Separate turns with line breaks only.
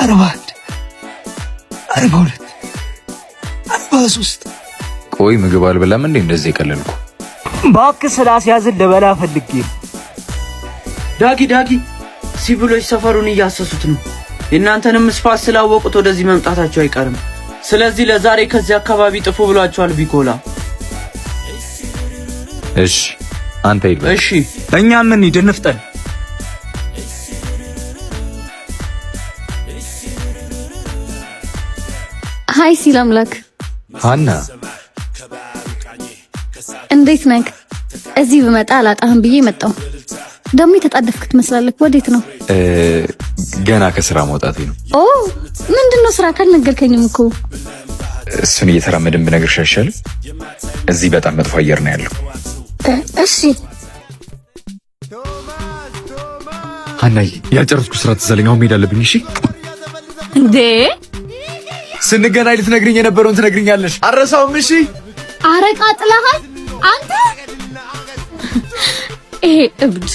41 42 43
ቆይ ምግብ አልበላም እንዴ እንደዚህ የቀለልኩ?
እባክህ ስላስያዝን ልበላ ፈልጌ።
ዳጊ ሲቪሎች ሰፈሩን እያሰሱት ነው። የእናንተንም ስፋት ስላወቁት ወደዚህ መምጣታቸው አይቀርም። ስለዚህ ለዛሬ ከዚህ አካባቢ ጥፉ ብሏቸዋል ቢኮላ።
እሺ አንተ ሂድ።
እሺ
እኛም እንሂድ እንፍጠን።
ሃይ ሲል አምላክ
ሃና
እንዴት ነህ? እዚህ ብመጣ አላጣህም ብዬ መጣሁ። ደግሞ የተጣደፍክ ትመስላለህ። ወዴት ነው?
ገና ከስራ መውጣቴ ነው።
ኦ ምንድነው ስራ ካልነገርከኝም እኮ።
እሱን እየተራመድን ብነግርሽ አይሻልም? እዚህ በጣም መጥፎ አየር ነው ያለው።
እሺ
ሃናይ ያልጨረስኩ ስራ ትዘለኝ። አሁን መሄድ አለብኝ። እሺ
እንዴ
ስንገናኝ ልትነግሪኝ የነበረውን ትነግሪኛለሽ። አረሳውም። እሺ
አረቃጥለሃል አንተ። ይሄ እብድ